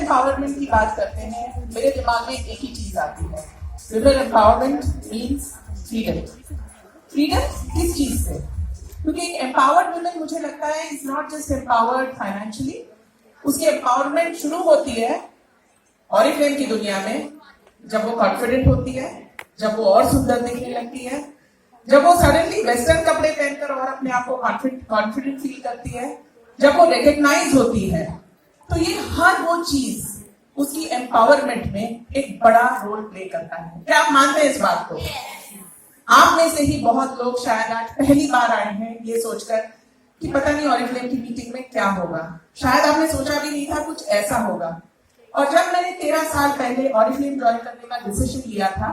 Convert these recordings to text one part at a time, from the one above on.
Empowerment की बात करते हैं मेरे दिमाग में एक ही चीज आती है, women empowerment means freedom. Freedom किस चीज से? क्योंकि एक एम्पावर्ड वुमेन मुझे लगता है is not just empowered financially, उसकी एम्पावरमेंट शुरू होती है ऑरिफ्लेम की दुनिया में जब वो कॉन्फिडेंट होती है, जब वो और सुंदर दिखने लगती है, जब वो सडनली वेस्टर्न कपड़े पहनकर और अपने आप को कॉन्फिडेंट फील करती है, जब वो रिकग्नाइज होती है। तो ये हर वो चीज उसकी एम्पावरमेंट में एक बड़ा रोल प्ले करता है। क्या आप मानते हैं इस बात को? आप में से ही बहुत लोग शायद आज पहली बार आए हैं ये सोचकर कि पता नहीं ऑरिफ्लेम की मीटिंग में क्या होगा। शायद आपने सोचा भी नहीं था कुछ ऐसा होगा। और जब मैंने 13 साल पहले ऑरिफ्लेम ज्वाइन करने का डिसीजन लिया था,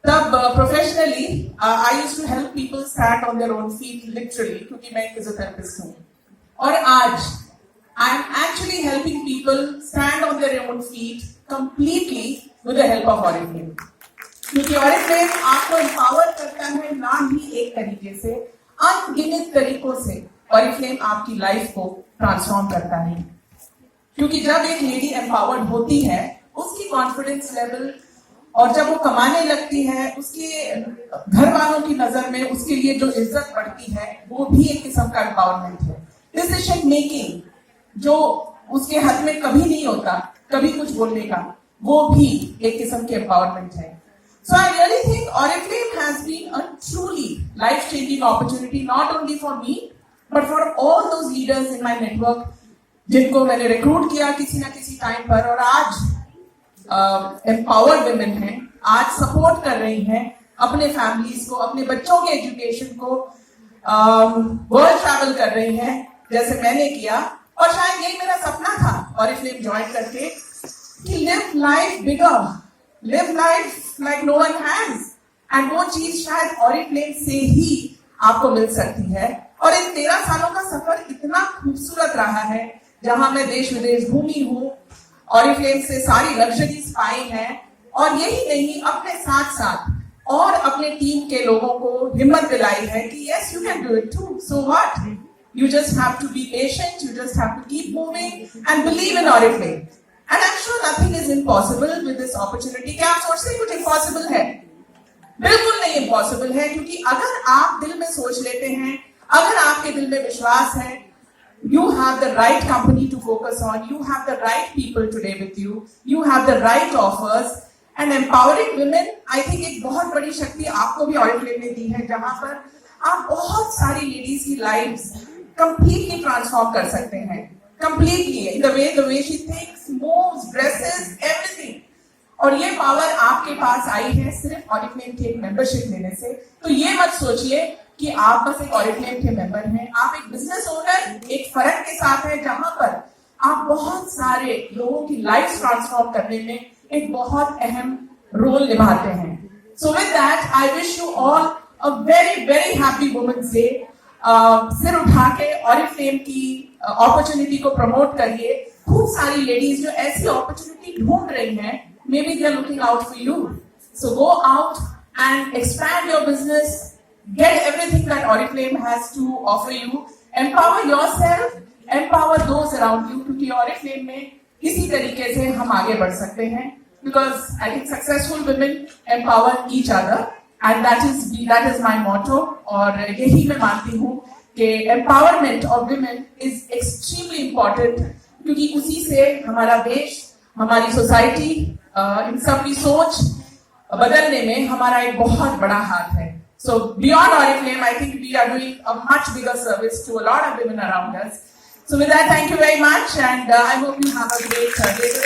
तब professionally I used to help people stand on their own feet literally, क्योंकि मैं फिजियोथेरेपिस्ट हूँ। और आज I am actually helping people stand on their own feet completely with the help of Oriflame. क्योंकि ऑरिफ्लेम आपको एम्पावर करता है ना ही एक तरीके से, अनगिनत तरीकों से ऑरिफ्लेम आपकी लाइफ को ट्रांसफॉर्म करता है। क्योंकि जब एक लेडी एम्पावर्ड होती है, उसकी कॉन्फिडेंस लेवल और जब वो कमाने लगती है, उसके घर वालों की नजर में उसके लिए जो इज्जत बढ़ती है, वो भी एक किस्म का एम्पावरमेंट है। डिसीजन मेकिंग जो उसके हाथ में कभी नहीं होता, कभी कुछ बोलने का, वो भी एक किस्म की एम्पावरमेंट है। So I really think Oriflame has been a truly life-changing opportunity, not only for me, but for all those leaders in my network, जिनको मैंने रिक्रूट किया किसी ना किसी टाइम पर, और आज एम्पावर्ड वुमेन हैं, आज सपोर्ट कर रही हैं अपने फैमिलीज को, अपने बच्चों के एजुकेशन को, वर्ल्ड ट्रैवल कर रही हैं जैसे मैंने किया। और शायद यही मेरा सपना था Oriflame ज्वाइन करके, कि live life bigger, live life like no one has, and वो चीज शायद ऑरिफ्लेम से ही आपको मिल सकती है। और इन 13 सालों का सफर इतना खूबसूरत रहा है, जहां मैं देश विदेश घूमी हूँ, ऑरिफ्लेम से सारी लग्जरीज पाई हैं, और यही नहीं अपने साथ साथ और अपने टीम के लोगों को हिम्मत दिलाई है कि yes you can do it too, so what, you just have to be patient, you just have to keep moving and believe in Oriflame. And I'm sure nothing is impossible with this opportunity. क्या आप सोचते हैं कुछ impossible है? बिल्कुल नहीं impossible है, क्योंकि अगर आप दिल में सोच लेते हैं, अगर आपके दिल में विश्वास है, you have the right company to focus on, you have the right people today with you, you have the right offers, and empowering women, I think एक बहुत बड़ी शक्ति आपको भी Oriflame ने दी है, जहां पर आप बहुत सारी लेडीज की लाइव्स कंप्लीटली ट्रांसफॉर्म कर सकते हैं, completely the way she thinks, moves, dresses, everything. और ये पावर आपके पास आई है सिर्फ ऑरिफ्लेम के एक मेंबरशिप लेने से। तो ये मत सोचिए कि आप बस एक ऑरिफ्लेम के मेंबर हैं, आप एक बिजनेस ओनर एक फर्क के साथ हैं, जहां पर आप बहुत सारे लोगों की लाइफ ट्रांसफॉर्म करने में एक बहुत अहम रोल निभाते हैं। So with that I wish you all a very very happy women's day. सिर उठा के ऑरिफ्लेम की अपॉर्चुनिटी को प्रमोट करिए। खूब सारी लेडीज जो ऐसी अपॉर्चुनिटी ढूंढ रही हैं, maybe they are looking out for you, so go out and expand your business, get everything that Oriflame has to offer you, empower yourself, empower those around you, क्योंकि Oriflame में इसी तरीके से हम आगे बढ़ सकते हैं, because I think successful women empower each other, and that is my motto. और यही मैं मानती हूँ कि empowerment of women is extremely important, क्योंकि उसी से हमारा देश, हमारी सोसाइटी, इन सब की सोच बदलने में हमारा एक बहुत बड़ा हाथ है। So beyond Oriflame, I think we are doing a much bigger service to a lot of women around us. So with that, thank you very much, and I hope you have a great day.